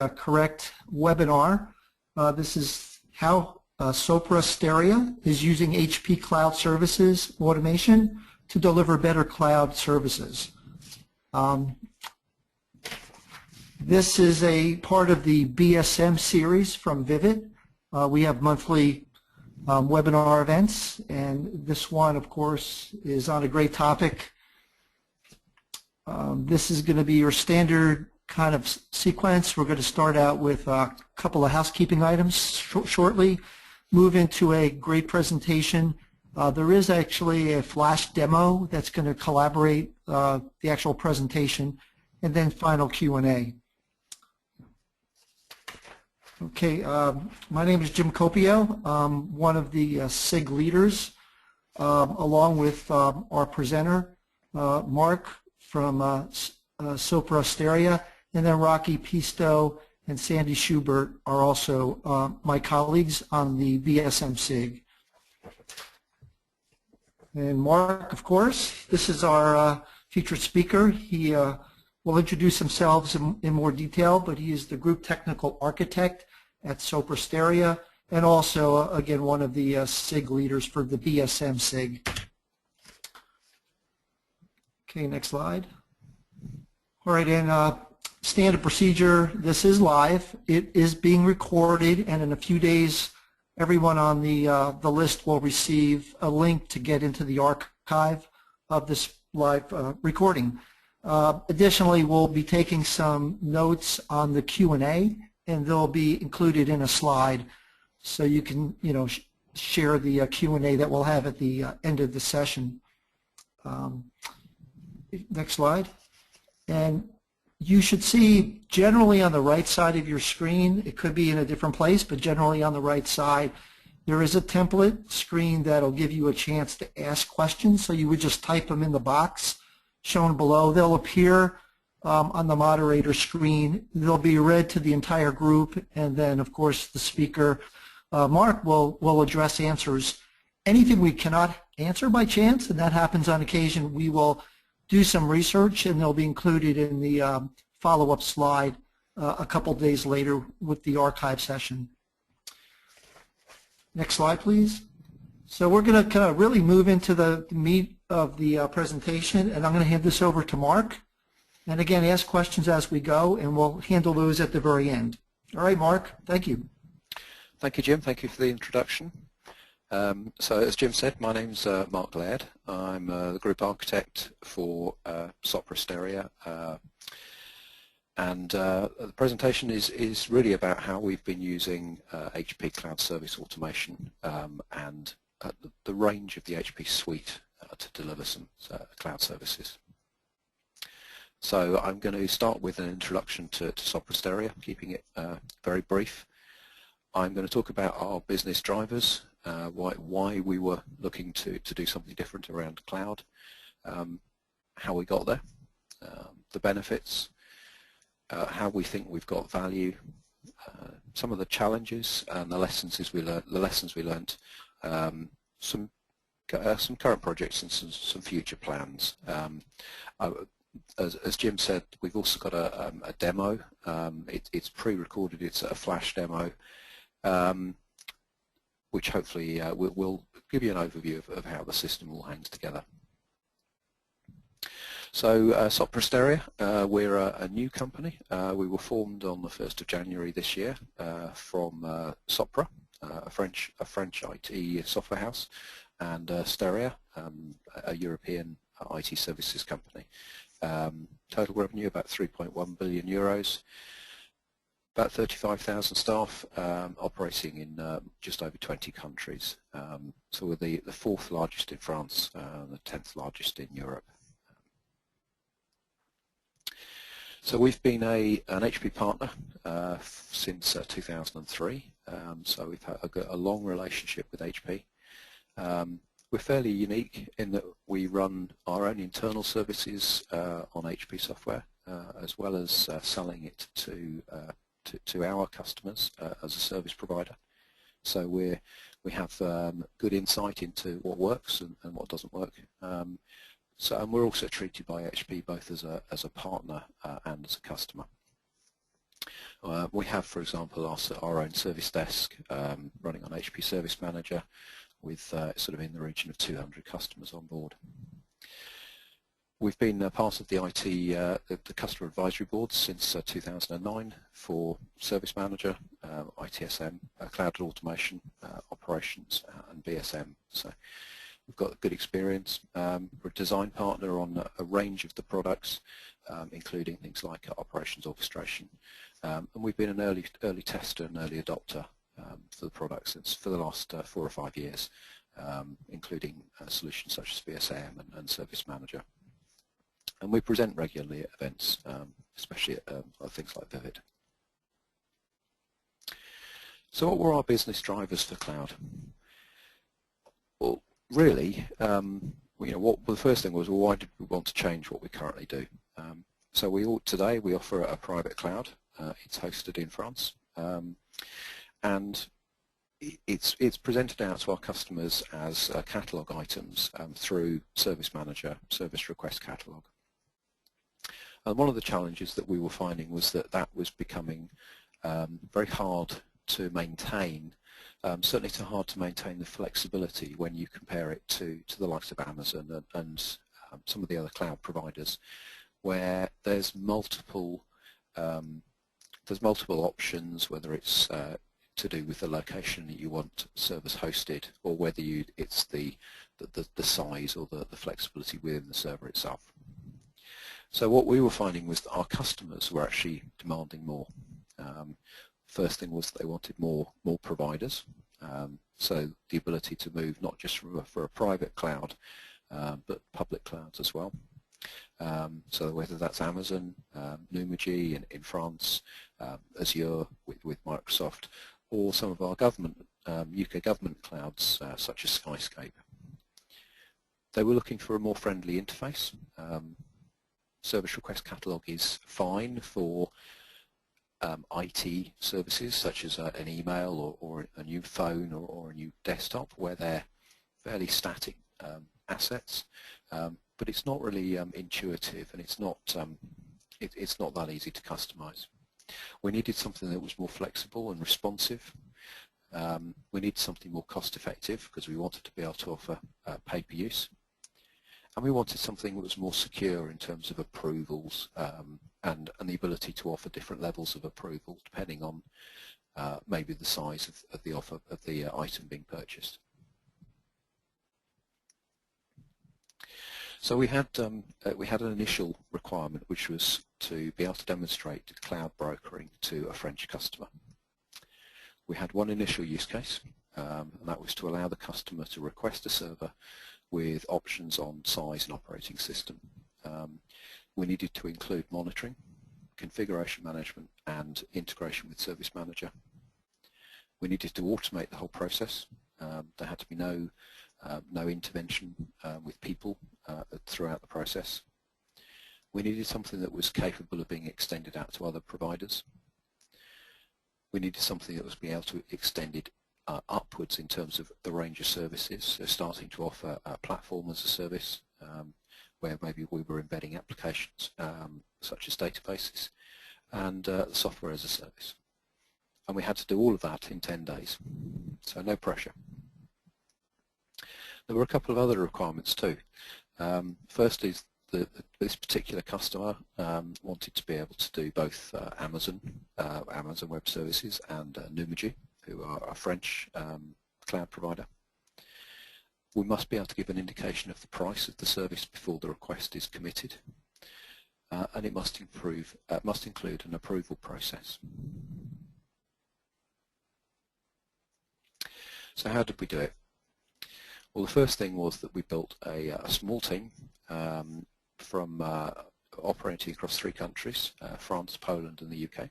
correct webinar. This is how Sopra Steria is using HP Cloud Services automation to deliver better cloud services. This is a part of the BSM series from Vivid. We have monthly webinar events, and this one, of course, is on a great topic. This is going to be your standard kind of sequence. We're going to start out with a couple of housekeeping items shortly, move into a great presentation. There is actually a flash demo that's going to collaborate the actual presentation, and then final Q&A. Okay, my name is Jim Copio. I'm one of the SIG leaders, along with our presenter, Mark from Sopra Steria, and then Rocky Pisto and Sandy Schubert are also my colleagues on the BSM SIG. And Mark, of course, this is our featured speaker. He will introduce himself in more detail, but he is the group technical architect at Sopra Steria, and also, again, one of the SIG leaders for the BSM SIG. Okay, next slide. All right, and standard procedure, this is live. It is being recorded, and in a few days, everyone on the list will receive a link to get into the archive of this live recording. Additionally, we'll be taking some notes on the Q&A, and they'll be included in a slide, so you can, share the Q&A that we'll have at the end of the session. Next slide. And you should see generally on the right side of your screen, it could be in a different place, but generally on the right side, there is a template screen that'll give you a chance to ask questions. So you would just type them in the box shown below. They'll appear on the moderator screen. They'll be read to the entire group, and then, of course, the speaker, Mark, will address answers. Anything we cannot answer by chance, and that happens on occasion, we will do some research, and they'll be included in the follow-up slide a couple days later with the archive session. Next slide, please. So we're going to kind of really move into the meat of the presentation, and I'm going to hand this over to Mark. And again, ask questions as we go, and we'll handle those at the very end. All right, Mark, thank you. Thank you, Jim. Thank you for the introduction. So as Jim said, my name's Mark Laird. I'm the group architect for Sopra Steria, and the presentation is really about how we've been using HP Cloud Service Automation and the range of the HP suite to deliver some cloud services. So I'm going to start with an introduction to Sopra Steria, keeping it very brief. I'm going to talk about our business drivers, why we were looking to do something different around cloud, how we got there, the benefits, how we think we've got value, some of the challenges and the lessons we learned, some current projects and some future plans. As Jim said, we've also got a demo. It's pre-recorded. It's a flash demo, which hopefully will give you an overview of how the system all hangs together. So Sopra Steria, we're a new company. We were formed on the 1st of January this year from Sopra, a French IT software house, and Steria, a European IT services company. Total revenue about 3.1 billion euros. About 35,000 staff operating in just over 20 countries. So we're the 4th largest in France, the 10th largest in Europe. So we've been an HP partner since 2003. So we've had a long relationship with HP. We're fairly unique in that we run our own internal services on HP software, as well as selling it to our customers as a service provider. So we have good insight into what works and what doesn't work. And we're also treated by HP both as a partner and as a customer. We have, for example, our own service desk running on HP Service Manager with sort of in the region of 200 customers on board. We've been part of the the Customer Advisory Board since 2009 for Service Manager, ITSM, Cloud Automation, Operations, and BSM. So we've got good experience. We're a design partner on a range of the products, including things like operations orchestration. And we've been an early tester and early adopter for the products for the last 4 or 5 years, including solutions such as BSM and Service Manager. And we present regularly at events, especially at things like Vivid. So what were our business drivers for cloud? Well, really, the first thing was, well, why did we want to change what we currently do? So today we offer a private cloud. It's hosted in France, and it's presented out to our customers as catalog items through Service Manager, Service Request Catalog. And one of the challenges that we were finding was that was becoming very hard to maintain, certainly too hard to maintain the flexibility when you compare it to the likes of Amazon and some of the other cloud providers, where there's multiple options, whether it's to do with the location that you want servers hosted, or whether it's the size or the flexibility within the server itself. So what we were finding was that our customers were actually demanding more. First thing was that they wanted more providers, so the ability to move not just for a private cloud, but public clouds as well. So whether that's Amazon, Numagy in France, Azure with Microsoft, or some of our UK government clouds such as Skyscape. They were looking for a more friendly interface. Service Request Catalog is fine for IT services such as an email or a new phone or a new desktop, where they're fairly static assets, but it's not really intuitive, and it's not that easy to customize. We needed something that was more flexible and responsive. We needed something more cost effective because we wanted to be able to offer pay-per-use. And we wanted something that was more secure in terms of approvals and the ability to offer different levels of approval depending on maybe the size of the offer of the item being purchased. So we had an initial requirement, which was to be able to demonstrate cloud brokering to a French customer. We had one initial use case, and that was to allow the customer to request a server with options on size and operating system. We needed to include monitoring, configuration management, and integration with Service Manager. We needed to automate the whole process. There had to be no intervention with people throughout the process. We needed something that was capable of being extended out to other providers. We needed something that was being able to extend it upwards in terms of the range of services, so starting to offer a platform as a service, where maybe we were embedding applications such as databases, and software as a service. And we had to do all of that in 10 days, so no pressure. There were a couple of other requirements too. First is this particular customer wanted to be able to do both Amazon Web Services and Numagy, who are a French cloud provider. We must be able to give an indication of the price of the service before the request is committed, and it must include an approval process. So how did we do it? Well, the first thing was that we built a small team from operating across 3 countries, France, Poland, and the UK.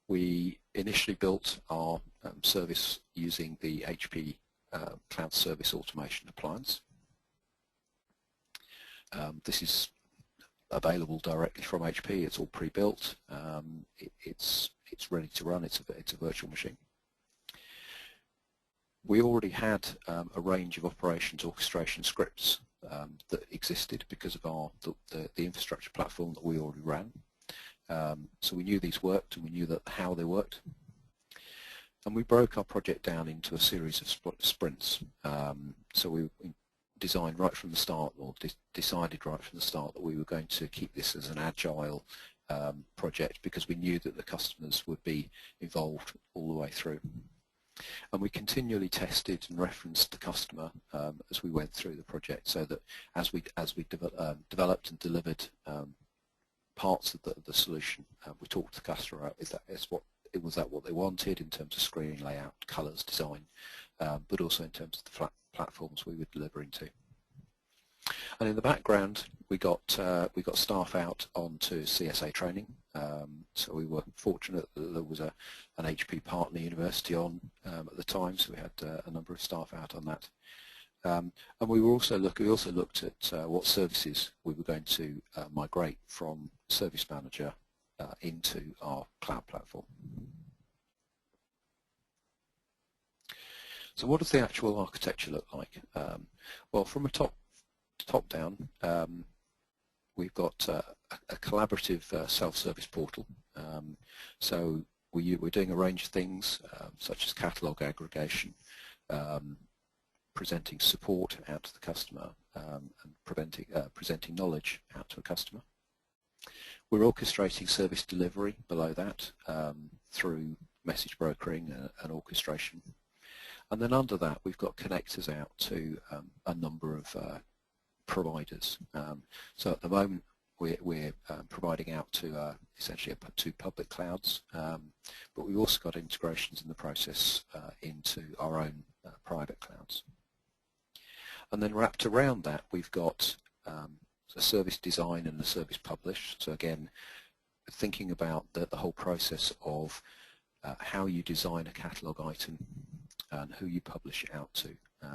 We initially built our service using the HP Cloud Service Automation appliance. This is available directly from HP. It's all pre-built. It's ready to run. It's a virtual machine. We already had a range of operations orchestration scripts that existed because of the infrastructure platform that we already ran. So we knew these worked and we knew that how they worked. And we broke our project down into a series of sprints. So we designed right from the start, or decided right from the start, that we were going to keep this as an agile project, because we knew that the customers would be involved all the way through. And we continually tested and referenced the customer as we went through the project, so that as we developed and delivered parts of the solution, we talked to the customer about was that what they wanted in terms of screen layout, colours, design, but also in terms of the platforms we were delivering to. And in the background, we got staff out onto CSA training. So we were fortunate that there was an HP partner university on at the time, so we had a number of staff out on that. And we also looked at what services we were going to migrate from Service Manager into our cloud platform. So what does the actual architecture look like? Well, from a top down, we've got a collaborative self-service portal. So we're doing a range of things such as catalogue aggregation, presenting support out to the customer, and presenting knowledge out to a customer. We're orchestrating service delivery below that through message brokering and orchestration. And then under that, we've got connectors out to a number of providers. So at the moment, we're providing out to essentially two public clouds, but we've also got integrations in the process into our own private clouds. And then wrapped around that, we've got a service design and a service publish. So again, thinking about the whole process of how you design a catalogue item and who you publish it out to,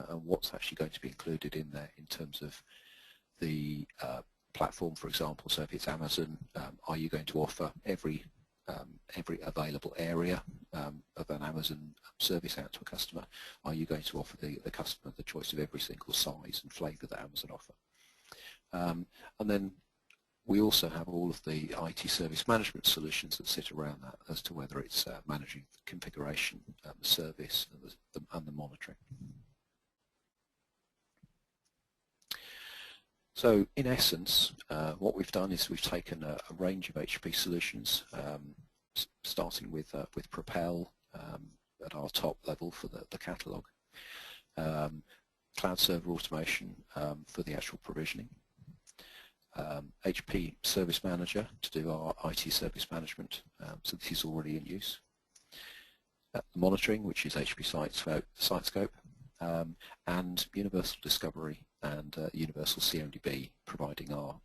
and what's actually going to be included in there in terms of the platform, for example. So if it's Amazon, are you going to offer every available area of an Amazon service out to a customer? Are you going to offer the customer the choice of every single size and flavour that Amazon offer? And then we also have all of the IT service management solutions that sit around that, as to whether it's managing the configuration, the service, and the monitoring. So in essence, what we've done is we've taken a range of HP solutions, starting with Propel at our top level for the catalogue, cloud server automation for the actual provisioning, HP Service Manager to do our IT service management, so this is already in use, monitoring, which is HP Sitescope, and Universal Discovery and Universal CMDB, providing our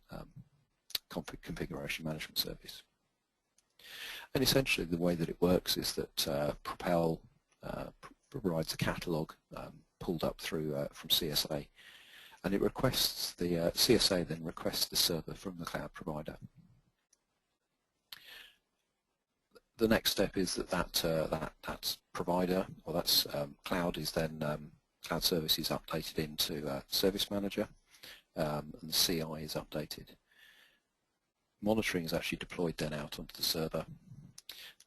configuration management service. And essentially the way that it works is that Propel provides a catalogue pulled up through from CSA, and it requests the CSA then requests the server from the cloud provider. The next step is that provider, or that's cloud, is then cloud service is updated into Service Manager, and the CI is updated. Monitoring is actually deployed then out onto the server,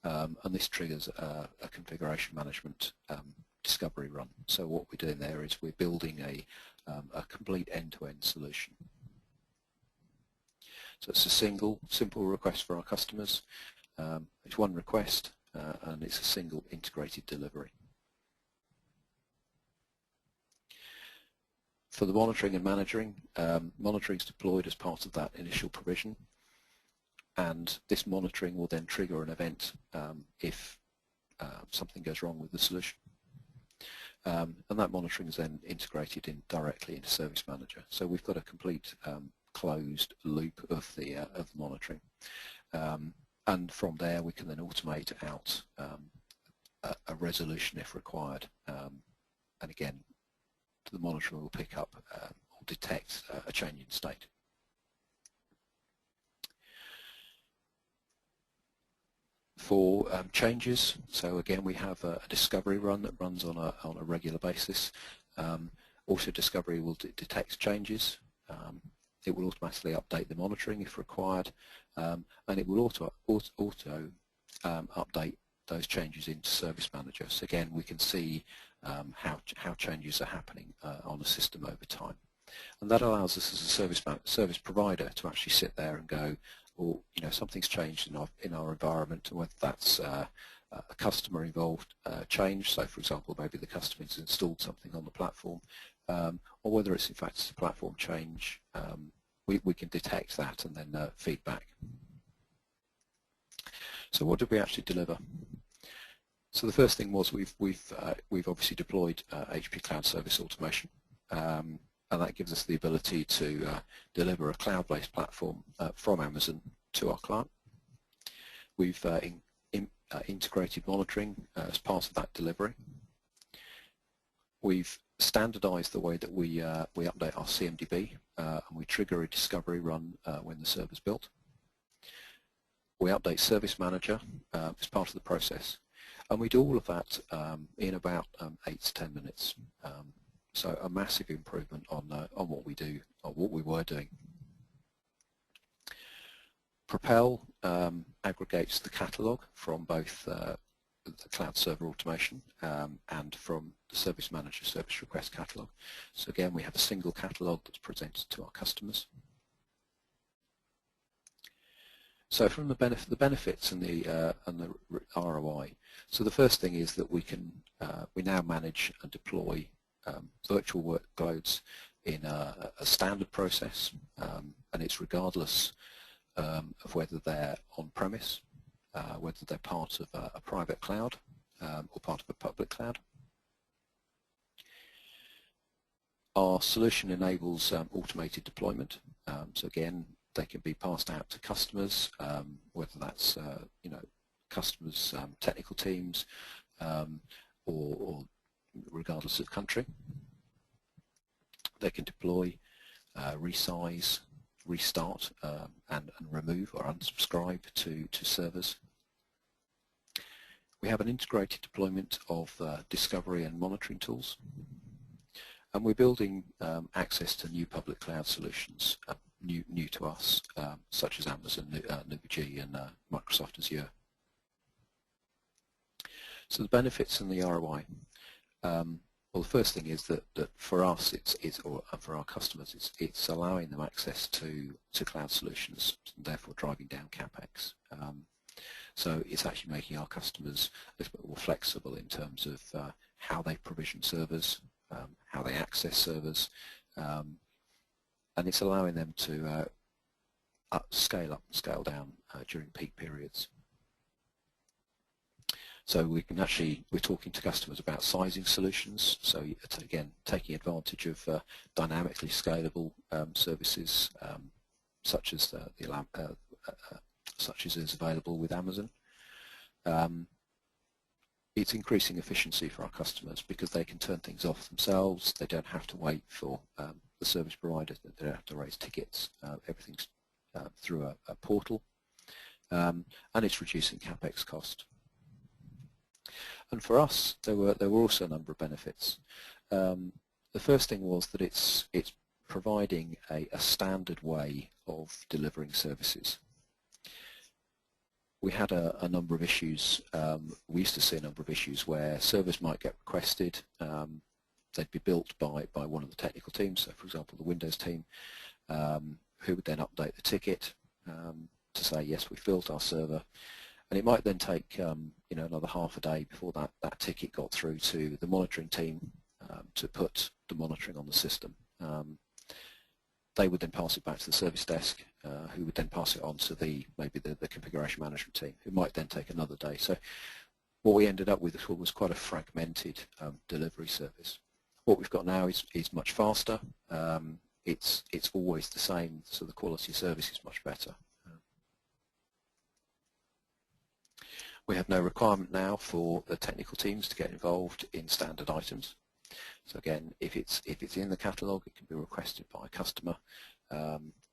and this triggers a configuration management discovery run. So what we're doing there is we're building a complete end-to-end solution. So it's a simple request for our customers. It's one request, and it's a single integrated delivery. For the monitoring and managing, monitoring is deployed as part of that initial provision, and this monitoring will then trigger an event if something goes wrong with the solution. And that monitoring is then integrated directly into Service Manager. So we've got a complete closed loop of the monitoring, and from there we can then automate out a resolution if required. And again, the monitor will pick up or detect a change in state. For changes, so again we have a discovery run that runs on a regular basis. Also, discovery will detect changes. It will automatically update the monitoring if required, and it will auto update those changes into Service Manager. So again, we can see how changes are happening on a system over time. And that allows us as a service provider to actually sit there and go, well, something's changed in our environment, whether that's a customer involved change, so for example maybe the customer has installed something on the platform, or whether it's in fact a platform change, we can detect that and then feedback. So what did we actually deliver? So the first thing was we've obviously deployed HP Cloud Service Automation, and that gives us the ability to deliver a cloud-based platform from Amazon to our client. We've integrated monitoring as part of that delivery. We've standardized the way that we update our CMDB, and we trigger a discovery run when the server's built. We update Service Manager as part of the process, and we do all of that in about 8 to 10 minutes. So a massive improvement on what we do, or what we were doing. Propel aggregates the catalog from both the Cloud Server Automation and from the Service Manager Service Request catalog. So again, we have a single catalog that's presented to our customers. So from the benefits and the ROI. So the first thing is that we now manage and deploy virtual workloads in a standard process, and it's regardless of whether they're on-premise, whether they're part of a private cloud or part of a public cloud. Our solution enables automated deployment. So again, they can be passed out to customers, whether that's customers' technical teams or regardless of country. They can deploy, resize, restart, and remove or unsubscribe to servers. We have an integrated deployment of discovery and monitoring tools, and we're building access to new public cloud solutions, new to us, such as Amazon, Nuberg, and Microsoft Azure. So the benefits and the ROI. Well, the first thing is that for us, or for our customers, it's allowing them access to cloud solutions, and therefore driving down CapEx. So it's actually making our customers a little bit more flexible in terms of how they provision servers, how they access servers, and it's allowing them to scale up and scale down during peak periods. So we're talking to customers about sizing solutions, so again, taking advantage of dynamically scalable services such as is available with Amazon. It's increasing efficiency for our customers because they can turn things off themselves. They don't have to wait for the service provider. They don't have to raise tickets. Everything's through a portal, and it's reducing CapEx cost. And for us, there were also a number of benefits. The first thing was that it's providing a standard way of delivering services. We had a number of issues. We used to see a number of issues where servers might get requested. They'd be built by one of the technical teams, so for example the Windows team, who would then update the ticket to say yes, we've built our server. And it might then take another half a day before that ticket got through to the monitoring team to put the monitoring on the system. They would then pass it back to the service desk, who would then pass it on to maybe the configuration management team, who might then take another day. So what we ended up with was quite a fragmented delivery service. What we've got now is much faster. It's always the same, so the quality of service is much better. We have no requirement now for the technical teams to get involved in standard items. So again, if it's in the catalogue, it can be requested by a customer.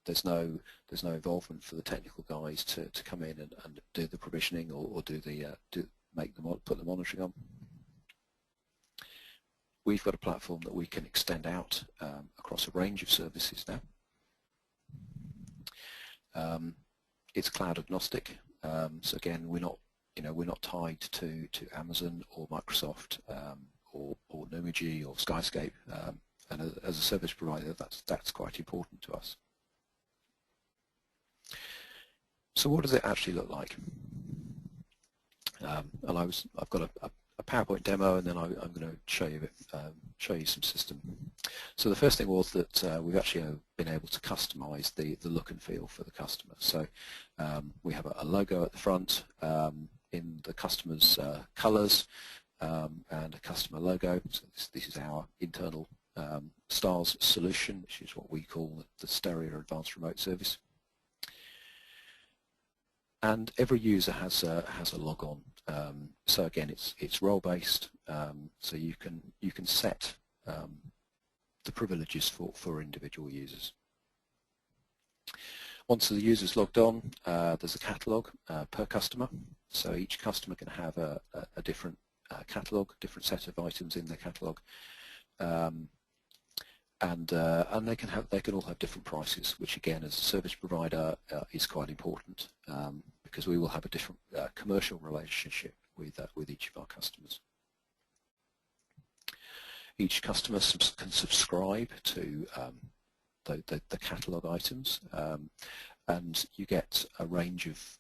There's no involvement for the technical guys to come in and do the provisioning or put the monitoring on. We've got a platform that we can extend out across a range of services now. It's cloud agnostic, so again, we're not tied to Amazon or Microsoft or Numigi or Skyscape, and as a service provider, that's quite important to us. So what does it actually look like? And I've got a PowerPoint demo, and then I'm going to show you some system. So the first thing was that we've actually been able to customize the look and feel for the customer. So we have a logo at the front in the customer's colors and a customer logo. So this is our internal STARS solution, which is what we call the Steria Advanced Remote Service. And every user has a logon. So again, it's role-based. So you can set the privileges for individual users. Once the user's logged on, there's a catalogue per customer. So each customer can have a different catalogue, different set of items in their catalogue, and they can all have different prices, which again, as a service provider, is quite important because we will have a different commercial relationship with each of our customers. Each customer can subscribe to the catalogue items, and you get a range of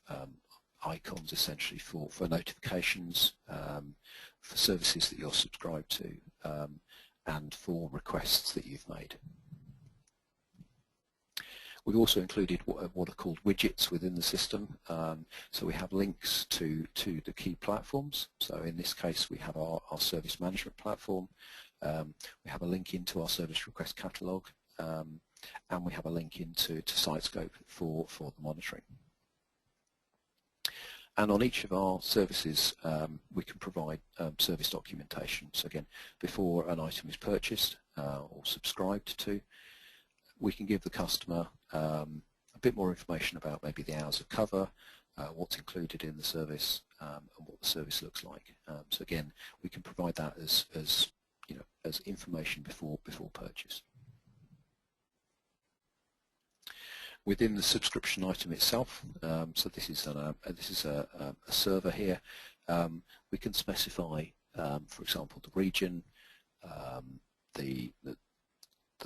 icons essentially for notifications, for services that you're subscribed to, and for requests that you've made. We've also included what are called widgets within the system. So we have links to the key platforms. So in this case, we have our service management platform. We have a link into our service request catalogue, and we have a link into SiteScope for the monitoring. And on each of our services, we can provide service documentation. So again, before an item is purchased or subscribed to, we can give the customer a bit more information about maybe the hours of cover, what's included in the service, and what the service looks like. So again, we can provide that as information before purchase. Within the subscription item itself, so this is a server here. We can specify, for example, the region, the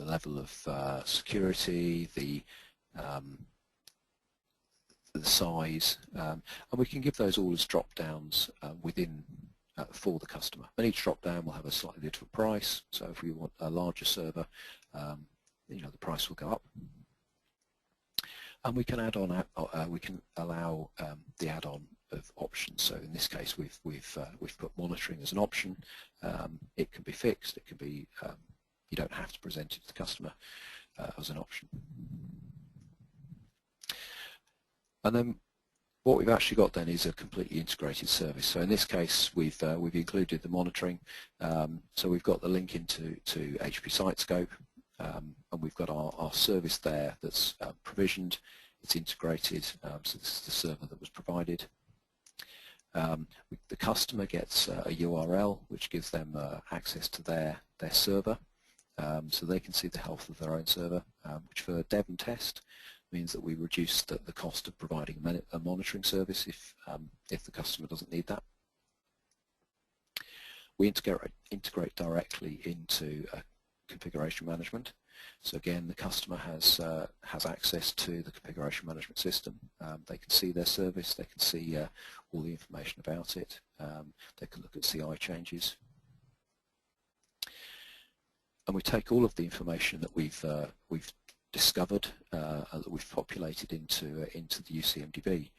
level of security, the size, and we can give those all as drop-downs within for the customer. And each drop-down will have a slightly different price. So if we want a larger server, the price will go up. And we can add on. We can allow the add-on of options. So in this case, we've put monitoring as an option. It can be fixed. It can be. You don't have to present it to the customer as an option. And then what we've actually got then is a completely integrated service. So in this case, we've included the monitoring. So we've got the link into HP SiteScope. And we've got our service there that's provisioned, it's integrated, so this is the server that was provided. The customer gets a URL which gives them access to their server, so they can see the health of their own server, which for dev and test means that we reduce the cost of providing a monitoring service if the customer doesn't need that. We integrate directly into configuration management. So again, the customer has access to the configuration management system. They can see their service, they can see all the information about it, they can look at CI changes. And we take all of the information that we've discovered, that we've populated into the UCMDB,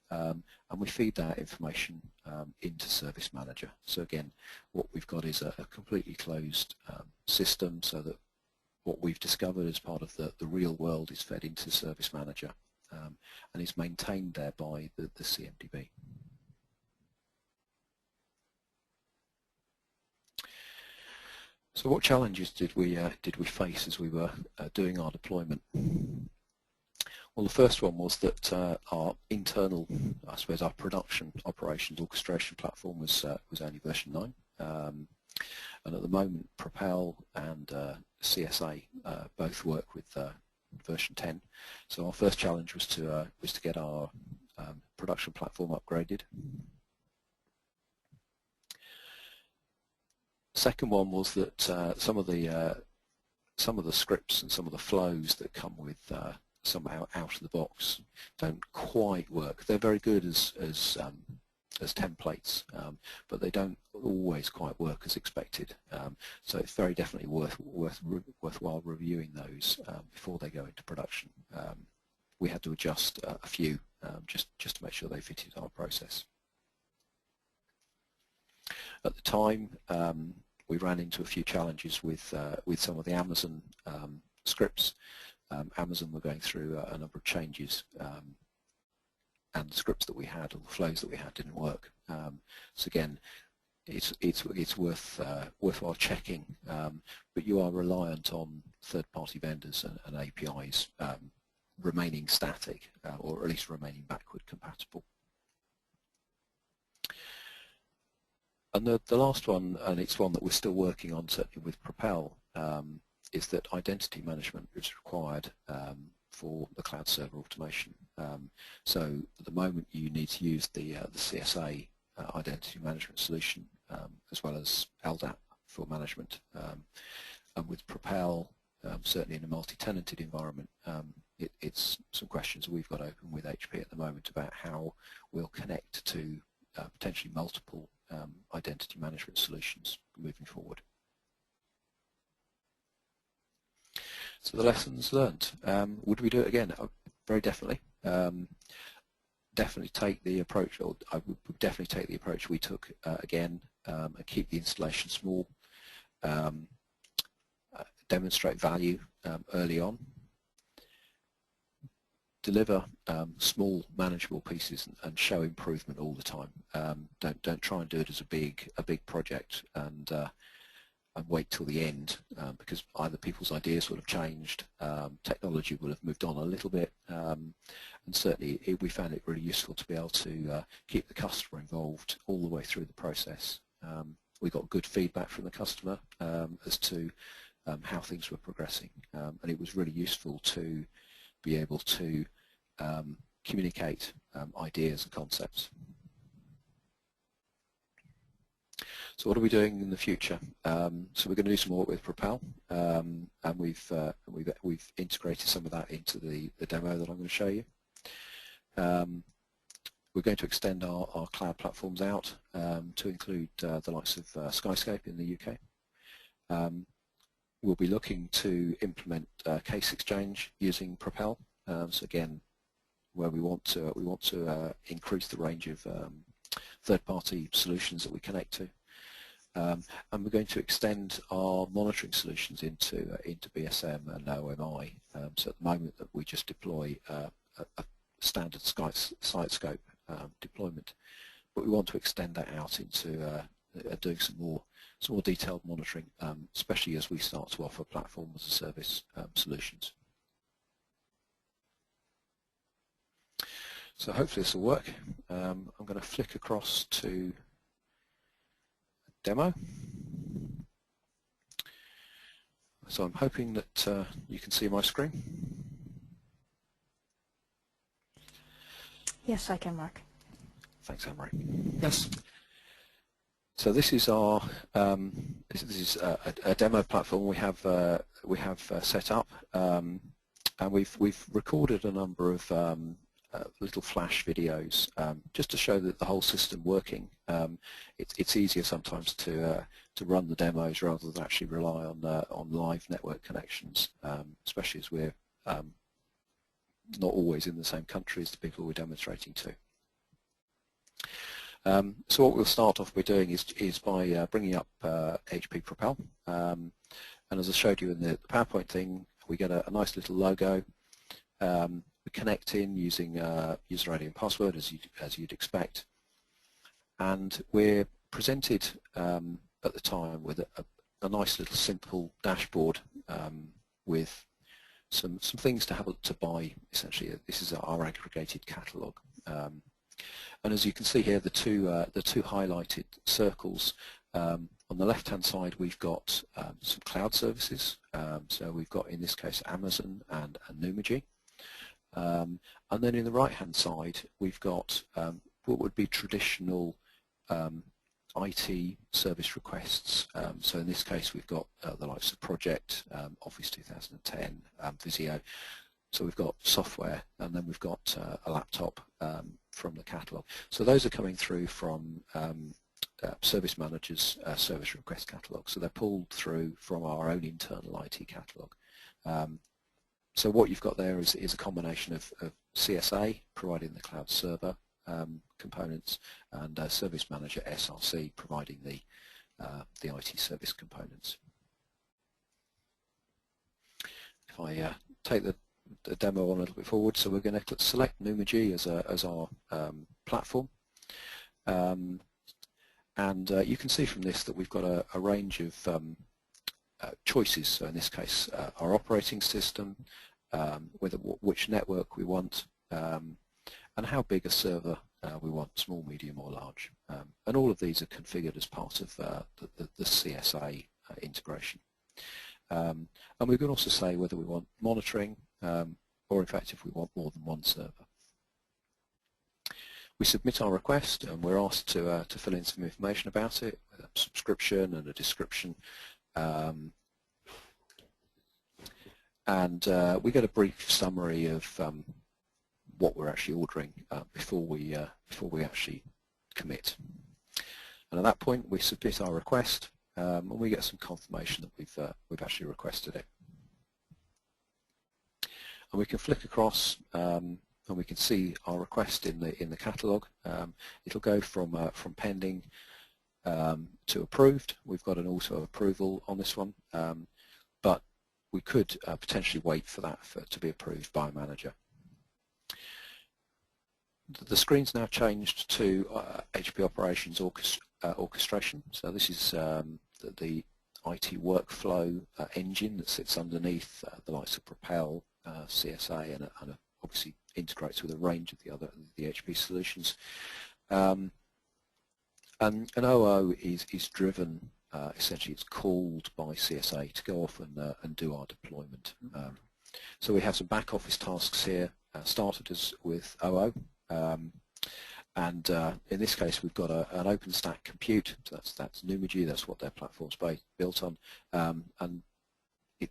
and we feed that information into Service Manager. So again, what we've got is a completely closed system, so that what we've discovered as part of the real world is fed into Service Manager and is maintained there by the CMDB. So what challenges did we face as we were doing our deployment? Well, the first one was that our internal, I suppose, our production operations orchestration platform was only version 9, and at the moment Propel and CSA both work with version 10. So our first challenge was to get our production platform upgraded. Second one was that some of the scripts and some of the flows that come with somehow out of the box don't quite work. They're very good as templates, but they don't always quite work as expected. So it's very definitely worthwhile reviewing those before they go into production. We had to adjust a few just to make sure they fitted our process. At the time, we ran into a few challenges with some of the Amazon scripts. Amazon were going through a number of changes, and the scripts that we had, or the flows that we had, didn't work. So again, it's worthwhile checking, but you are reliant on third-party vendors and APIs remaining static, or at least remaining backward compatible. And the last one, and it's one that we're still working on, certainly with Propel, is that identity management is required for the cloud server automation. So at the moment you need to use the CSA identity management solution, as well as LDAP for management. And with Propel, certainly in a multi-tenanted environment, it's some questions we've got open with HP at the moment about how we'll connect to potentially multiple identity management solutions moving forward. So the lessons learned. Would we do it again? Very definitely. Definitely take the approach, or I would definitely take the approach we took again, and keep the installation small, demonstrate value early on, deliver small manageable pieces and show improvement all the time. Don't try and do it as a big project and wait till the end, because either people's ideas will have changed, technology will have moved on a little bit, and certainly we found it really useful to be able to keep the customer involved all the way through the process. We got good feedback from the customer as to how things were progressing, and it was really useful to be able to communicate ideas and concepts. So what are we doing in the future? So we're going to do some work with Propel, and we've integrated some of that into the demo that I'm going to show you. We're going to extend our cloud platforms out to include the likes of Skyscape in the UK. We'll be looking to implement case exchange using Propel. So again, where we want to increase the range of third-party solutions that we connect to. And we're going to extend our monitoring solutions into BSM and OMI. So at the moment that we just deploy a standard site scope deployment, but we want to extend that out into doing some more detailed monitoring, especially as we start to offer platform as a service solutions. So hopefully this will work. I'm going to flick across to demo. So I'm hoping that you can see my screen. Yes, I can, Mark. Thanks, Anne-Marie. Yes. So this is our this is a demo platform we have set up, and we've recorded a number of little flash videos just to show that the whole system working. It's easier sometimes to run the demos rather than actually rely on live network connections, especially as we're not always in the same country as the people we're demonstrating to. So what we'll start off by doing is by bringing up HP Propel, and as I showed you in the PowerPoint thing, we get a nice little logo. We connect in using user ID and password as you'd expect, and we're presented at the time with a nice little simple dashboard with some things to have to buy. Essentially, this is our aggregated catalogue, and as you can see here, the two highlighted circles are On the left-hand side, we've got some cloud services. So we've got, in this case, Amazon and Numergy. And then in the right-hand side, we've got what would be traditional IT service requests. So in this case, we've got the likes of Project, Office 2010, Visio. So we've got software, and then we've got a laptop from the catalogue. So those are coming through from Service Manager's service request catalogue. So they're pulled through from our own internal IT catalogue. So what you've got there is a combination of CSA providing the cloud server components, and Service Manager SRC providing the IT service components. If I take the demo on a little bit forward, so we're going to select Numergy as our platform, and you can see from this that we've got a range of choices. So in this case, our operating system, which network we want, and how big a server we want, small, medium or large. And all of these are configured as part of the CSA integration. And we can also say whether we want monitoring, or in fact if we want more than one server. We submit our request and we're asked to fill in some information about it, a subscription and a description. And we get a brief summary of what we're actually ordering before we actually commit. And at that point, we submit our request, and we get some confirmation that we've actually requested it. And we can flick across, and we can see our request in the catalogue. It'll go from pending to approved. We've got an auto approval on this one, but we could potentially wait for that to be approved by a manager. The screen's now changed to HP Operations Orchestration. So this is the IT workflow engine that sits underneath the likes of Propel, CSA, and obviously integrates with a range of the HP solutions. And an OO is driven, essentially it's called by CSA to go off and do our deployment. So we have some back office tasks here, started with OO. And in this case, we've got an OpenStack compute. So that's Numergy. That's what their platform's built on, and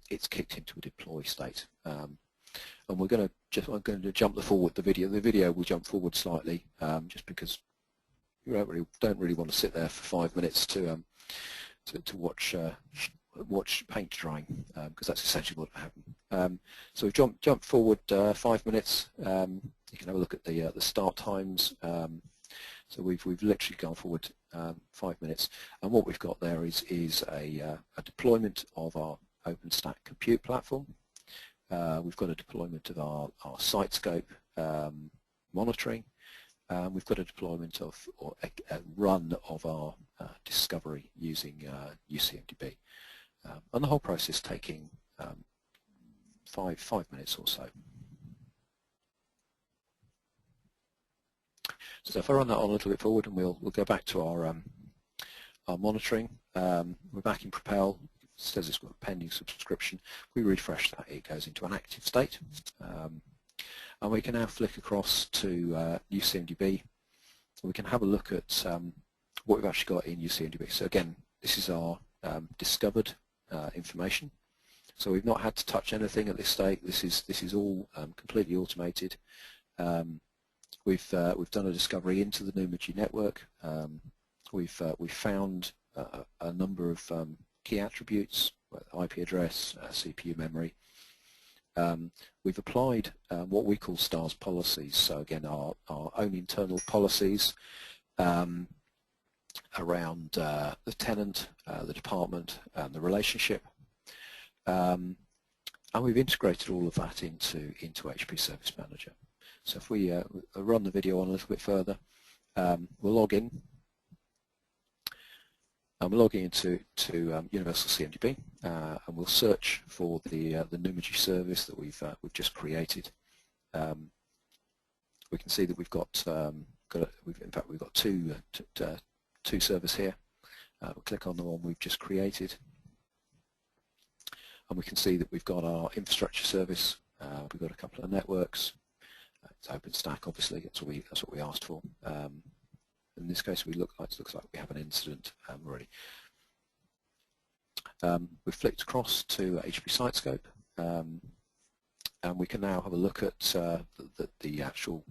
it's kicked into a deploy state. And I'm going to jump forward the video. The video will jump forward slightly, just because you don't really want to sit there for 5 minutes to watch paint drying, because that's essentially what happened. So we've jumped forward 5 minutes. You can have a look at the start times. So we've literally gone forward 5 minutes, and what we've got there is a deployment of our OpenStack compute platform. We've got a deployment of our SiteScope monitoring. We've got a deployment of, or a run of our discovery using UCMDB. And the whole process taking 5 minutes or so. So if I run that on a little bit forward, and we'll go back to our monitoring. We're back in Propel. It says it's got a pending subscription. We refresh that, it goes into an active state. And we can now flick across to UCMDB. We can have a look at what we've actually got in UCMDB. So again, this is our discovered information. So we've not had to touch anything at this state. This is all completely automated. We've done a discovery into the Numergy network. We've found a number of key attributes, IP address, CPU memory. We've applied what we call STARS policies. So again, our own internal policies around the tenant, the department, and the relationship. And we've integrated all of that into HP Service Manager. So if we run the video on a little bit further, we'll log in. And we're logging into Universal CMDB, and we'll search for the Numergy service that we've just created. We can see that we've got, in fact we've got two servers here. We'll click on the one we've just created, and we can see that we've got our infrastructure service. We've got a couple of networks. It's OpenStack, obviously. That's what we asked for. In this case, it looks like we have an incident already. We've flicked across to HP SiteScope, and we can now have a look at the actual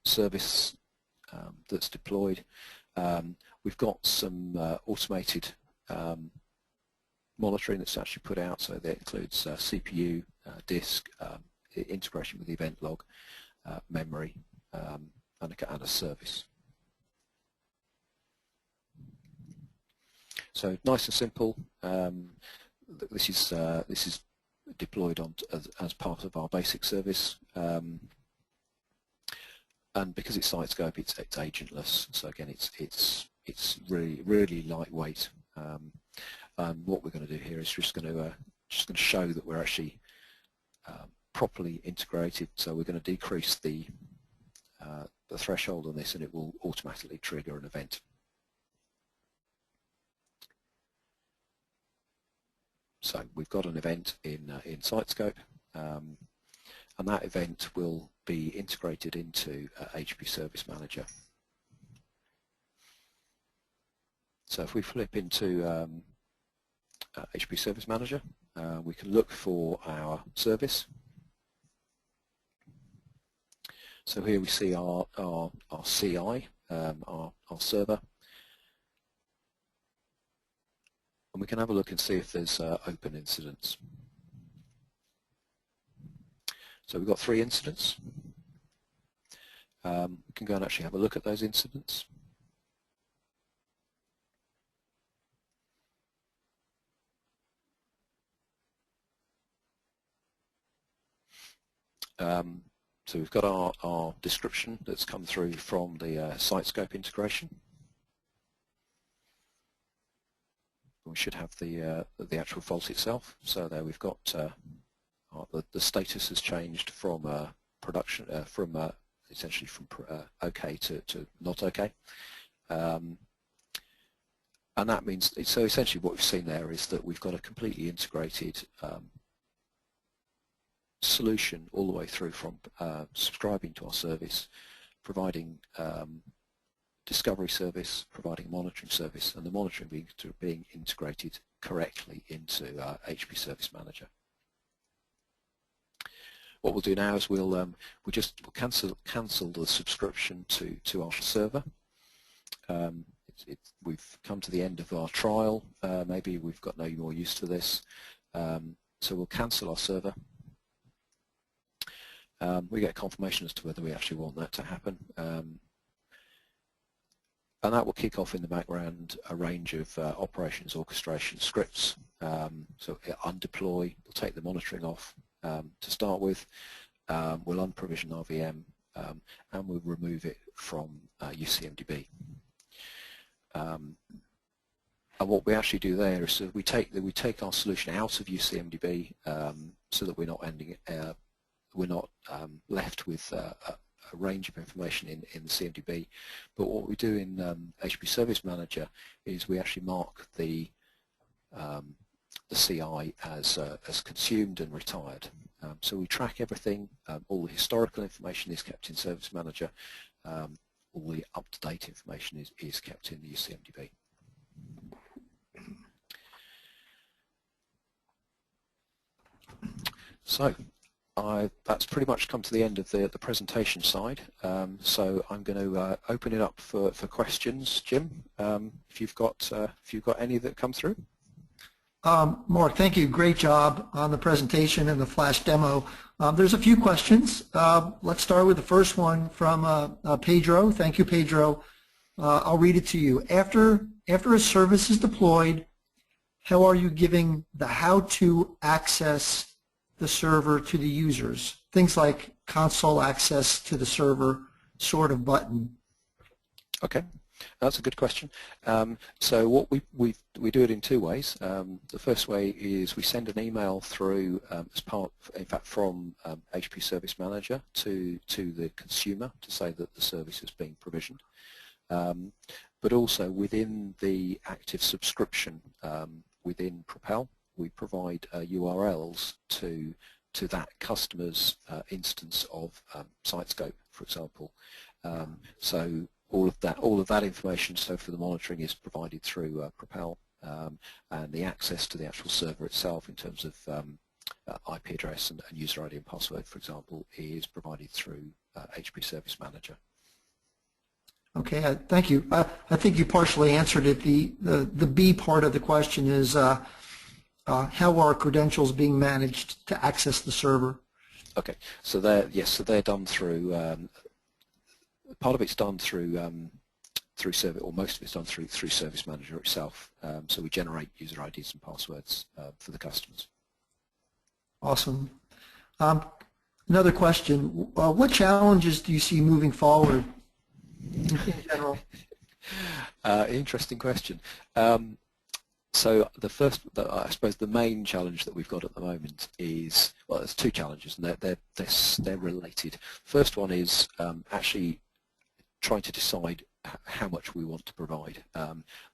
service that's deployed. We've got some automated monitoring that's actually put out, so that includes CPU, disk, integration with the event log, memory, and a service. So nice and simple. This is deployed as part of our basic service, and because it's SiteScope, it's agentless. So again, it's really lightweight. And what we're going to do here is just going to show that we're actually properly integrated. So we're going to decrease the threshold on this, and it will automatically trigger an event. So we've got an event in SiteScope, and that event will be integrated into HP Service Manager. So if we flip into HP Service Manager, we can look for our service. So here we see our CI, our server. And we can have a look and see if there's open incidents. So we've got 3 incidents. We can go and actually have a look at those incidents. So we've got our description that's come through from the SiteScope integration. We should have the actual fault itself. So there we've got the status has changed from production essentially from OK to not OK, and that means so essentially what we've seen there is that we've got a completely integrated solution all the way through from subscribing to our service, providing discovery service, providing monitoring service, and the monitoring being integrated correctly into HP Service Manager. What we'll do now is we'll cancel the subscription to our server. We've come to the end of our trial. Maybe we've got no more use for this, so we'll cancel our server. We get confirmation as to whether we actually want that to happen. And that will kick off in the background a range of operations orchestration scripts. So undeploy, we'll take the monitoring off to start with, we'll unprovision our VM, and we'll remove it from UCMDB. And what we actually do there is we take our solution out of UCMDB so that we're not left with a range of information in the CMDB, but what we do in HP Service Manager is we actually mark the CI as consumed and retired. So we track everything. All the historical information is kept in Service Manager. All the up-to-date information is kept in the UCMDB. So that's pretty much come to the end of the presentation side. So I'm going to open it up for questions. Jim, if you've got any that come through. Mark, thank you. Great job on the presentation and the flash demo. There's a few questions. Let's start with the first one from Pedro. Thank you, Pedro. I'll read it to you. After a service is deployed, how are you giving the how to access the server to the users? Things like console access to the server sort of button. Okay, that's a good question. So what we do it in 2 ways. The first way is we send an email through as part, in fact, from HP Service Manager to the consumer to say that the service is being provisioned. But but also within the active subscription within Propel, we provide URLs to that customer's instance of SiteScope, for example. So all of that information, so for the monitoring, is provided through Propel, and the access to the actual server itself in terms of IP address and user ID and password, for example, is provided through HP Service Manager. Okay, thank you. I think you partially answered it. The B part of the question is how are credentials being managed to access the server? Okay, so they're done through. Part of it's done through Service, or most of it's done through Service Manager itself. So we generate user IDs and passwords for the customers. Awesome. Another question: what challenges do you see moving forward in general? Interesting question. So I suppose the main challenge that we've got at the moment is, well, there's two challenges, and they're related. First one is actually trying to decide how much we want to provide.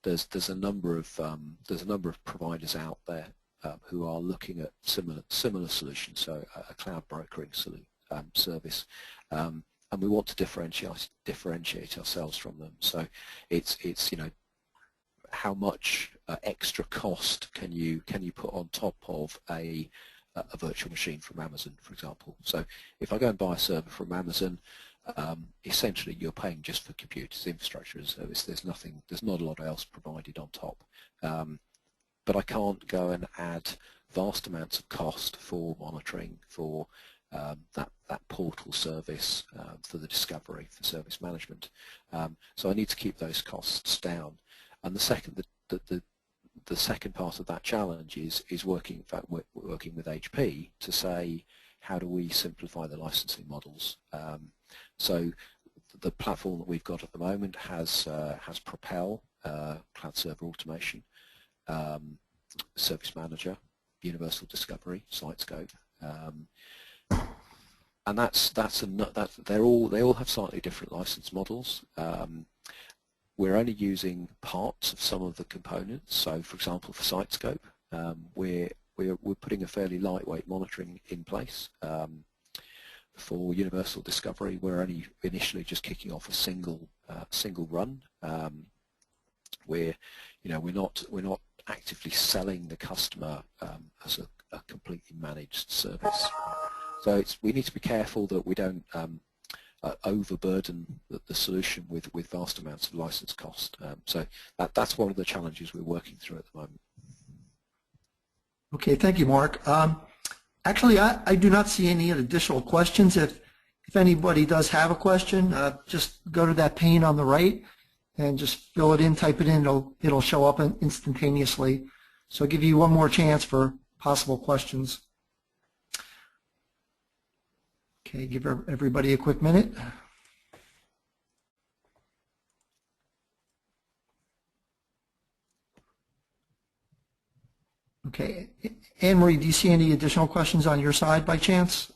There's a number of providers out there who are looking at similar solutions, so a cloud brokering service, and we want to differentiate ourselves from them. So it's how much extra cost can you put on top of a virtual machine from Amazon, for example. So if I go and buy a server from Amazon, essentially you're paying just for computers, infrastructure as a service. There's not a lot else provided on top. But I can't go and add vast amounts of cost for monitoring, for that portal service, for the discovery, for service management. So I need to keep those costs down. And the second part of that challenge is working with HP to say, how do we simplify the licensing models? So the platform that we've got at the moment has Propel, Cloud Server Automation, Service Manager, Universal Discovery, SiteScope, and they all have slightly different license models. We're only using parts of some of the components. So, for example, for SiteScope, we're putting a fairly lightweight monitoring in place. For Universal Discovery, we're only initially just kicking off a single run. We're not actively selling the customer as a completely managed service. So we need to be careful that we don't overburden the solution with vast amounts of license cost. So that's one of the challenges we're working through at the moment. Okay, thank you, Mark. Actually, I do not see any additional questions. If anybody does have a question, just go to that pane on the right and just fill it in, type it in. It'll show up instantaneously. So I'll give you one more chance for possible questions. Okay, give everybody a quick minute. Okay, Anne-Marie, do you see any additional questions on your side by chance?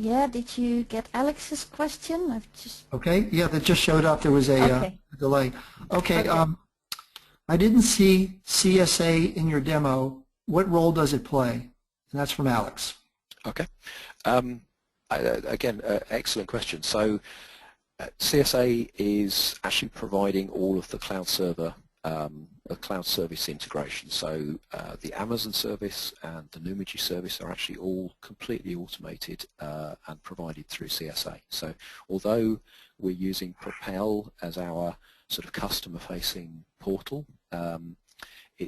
Yeah, did you get Alex's question? Okay, yeah, that just showed up. There was a delay. Okay, I didn't see CSA in your demo. What role does it play? And that's from Alex. Okay. Again, excellent question. So CSA is actually providing all of the cloud server, cloud service integration. So the Amazon service and the Numergy service are actually all completely automated and provided through CSA. So although we're using Propel as our sort of customer-facing portal,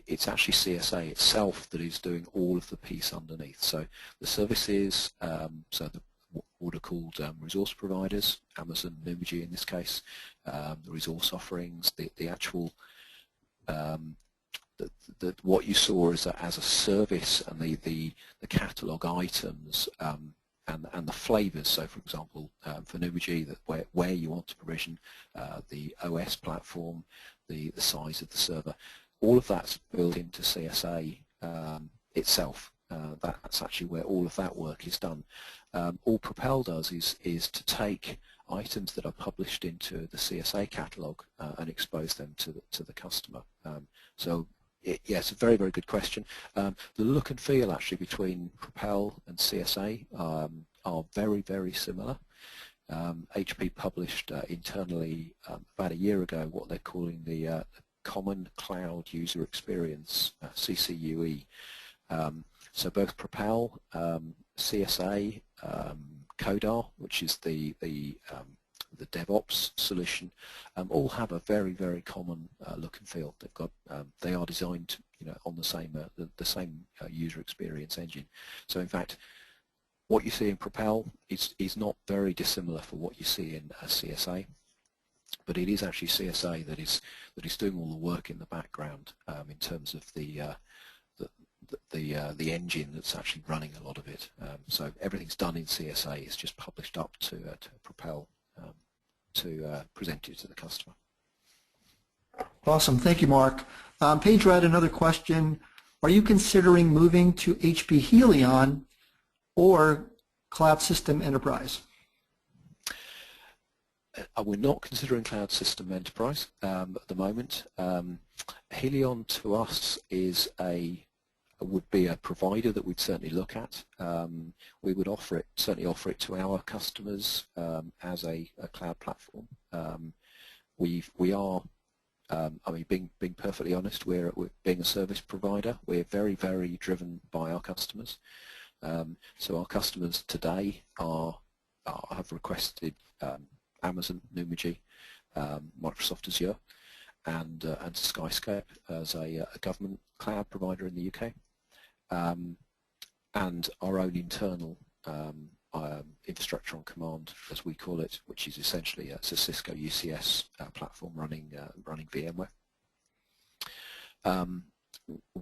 it's actually CSA itself that is doing all of the piece underneath. So the services, what are called resource providers, Amazon, Numergy in this case, the resource offerings, the actual, what you saw as a service, and the catalog items and the flavors. So, for example, for Numergy, where you want to provision the OS platform, the size of the server. All of that's built into CSA itself. That's actually where all of that work is done. All Propel does is to take items that are published into the CSA catalogue and expose them to the customer. So yes, a very, very good question. The look and feel actually between Propel and CSA are very, very similar. HP published internally about a year ago what they're calling the Common Cloud User Experience, CCUE. So both Propel, CSA, Codar, which is the DevOps solution, all have a very, very common look and feel. They've got they are designed, on the same user experience engine. So in fact, what you see in Propel is not very dissimilar for what you see in CSA, but it is actually CSA that is doing all the work in the background in terms of the engine that's actually running a lot of it. So everything's done in CSA. It's just published up to Propel to present it to the customer. Awesome. Thank you, Mark. Paige had another question. Are you considering moving to HP Helion or Cloud System Enterprise? We're not considering Cloud System Enterprise at the moment. Helion to us would be a provider that we'd certainly look at. We would certainly offer it to our customers as a cloud platform. We are, being perfectly honest, we're being a service provider. We're very, very driven by our customers. So our customers today have requested Amazon, Numergy, Microsoft Azure, and Skyscape as a government cloud provider in the UK, and our own internal infrastructure on command, as we call it, which is essentially it's a Cisco UCS platform running VMware.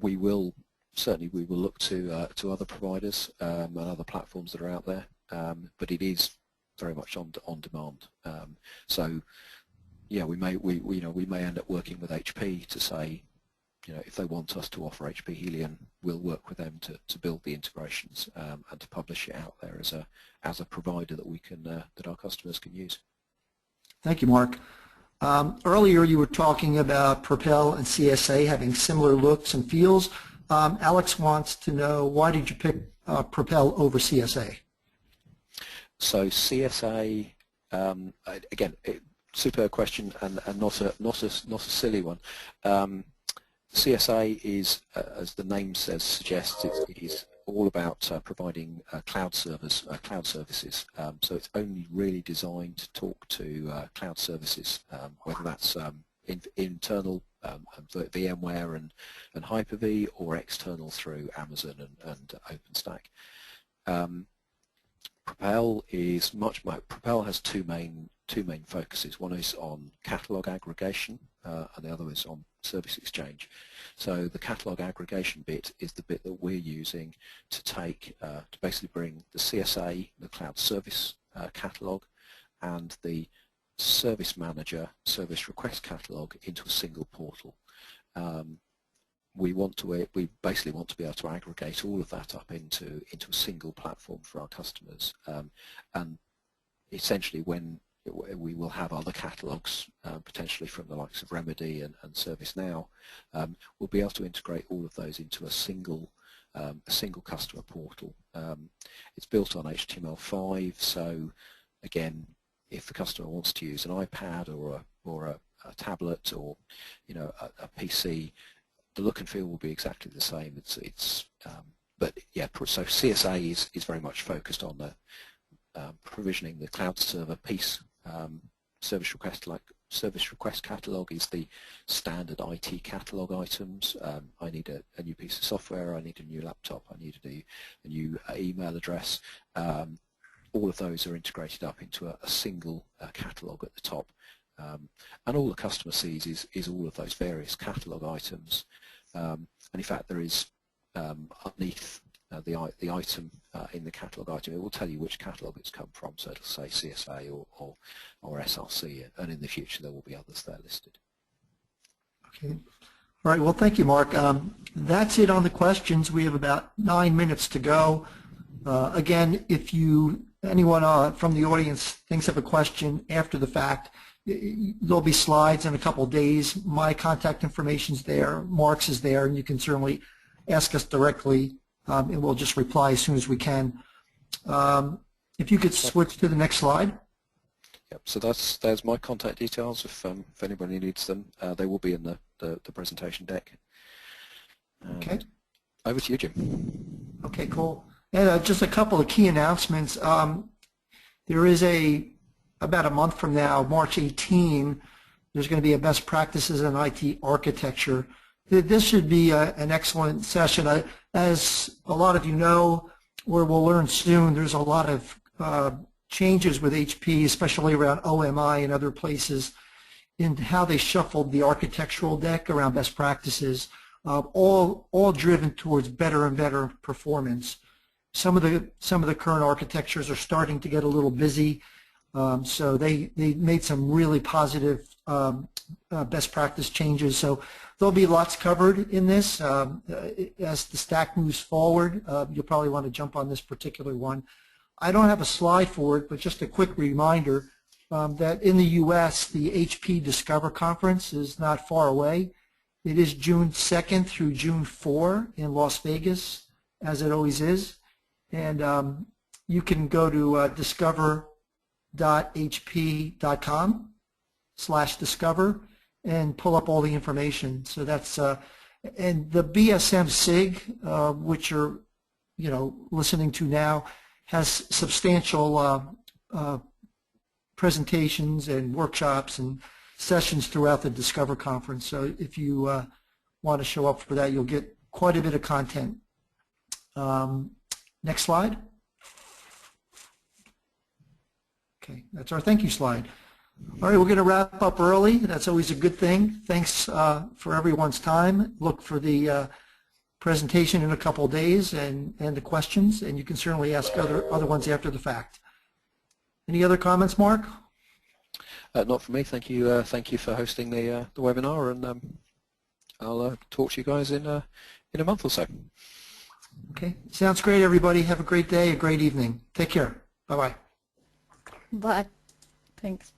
We will look to other providers and other platforms that are out there, but it is very much on demand. So yeah, we may end up working with HP to say, if they want us to offer HP Helion, we'll work with them to build the integrations and to publish it out there as a provider that we can that our customers can use. Thank you, Mark. Earlier you were talking about Propel and CSA having similar looks and feels. Alex wants to know, why did you pick Propel over CSA? So CSA, again, superb question and not a silly one. CSA is, as the name suggests, it is all about providing cloud services. So it's only really designed to talk to cloud services, whether that's internal VMware and Hyper-V, or external through Amazon and OpenStack. Propel is Propel has two main focuses. One is on catalog aggregation, and the other is on service exchange. So the catalog aggregation bit is the bit that we're using to basically bring the CSA, the cloud service catalog, and the service manager service request catalog into a single portal. We basically want to be able to aggregate all of that up into a single platform for our customers, and essentially when we will have other catalogs potentially from the likes of Remedy and ServiceNow, we'll be able to integrate all of those into a single customer portal. It's built on HTML5, so again, if the customer wants to use an iPad or a tablet or a PC, the look and feel will be exactly the same. But yeah, so CSA is very much focused on the provisioning the cloud server piece. Service request catalog is the standard IT catalog items. I need a new piece of software, I need a new laptop, I need a new email address. All of those are integrated up into a single catalog at the top. And all the customer sees is all of those various catalog items. And in fact, there is underneath the item in the catalog item, it will tell you which catalog it's come from. So it'll say CSA or SRC, and in the future there will be others there listed. Okay. All right. Well, thank you, Mark. That's it on the questions. We have about 9 minutes to go. Again, if you anyone from the audience thinks of a question after the fact, there'll be slides in a couple of days. My contact information's there, Mark's is there, and you can certainly ask us directly, and we'll just reply as soon as we can. If you could switch to the next slide. Yep. So there's my contact details. If anybody needs them, they will be in the presentation deck. Okay. Over to you, Jim. Okay, cool. And just a couple of key announcements. There is about a month from now, March 18, there's going to be a best practices in IT architecture. This should be an excellent session. As a lot of you know, or we'll learn soon, there's a lot of changes with HP, especially around OMI and other places, in how they shuffled the architectural deck around best practices, all driven towards better and better performance. Some of the current architectures are starting to get a little busy, so they made some really positive best practice changes. So there'll be lots covered in this. As the stack moves forward, you'll probably want to jump on this particular one. I don't have a slide for it, but just a quick reminder that in the U.S., the HP Discover Conference is not far away. It is June 2nd through June 4 in Las Vegas, as it always is. And you can go to discover.hp.com/discover and pull up all the information. So that's and the BSM SIG, which you're listening to now, has substantial presentations and workshops and sessions throughout the Discover Conference. So if you want to show up for that, you'll get quite a bit of content. Next slide. Okay, that's our thank you slide. All right, we're going to wrap up early. That's always a good thing. Thanks for everyone's time. Look for the presentation in a couple of days and the questions, and you can certainly ask other ones after the fact. Any other comments, Mark? Not for me. Thank you. Thank you for hosting the webinar, and I'll talk to you guys in a month or so. Okay, sounds great, everybody. Have a great day, a great evening. Take care. Bye-bye. Bye. Thanks.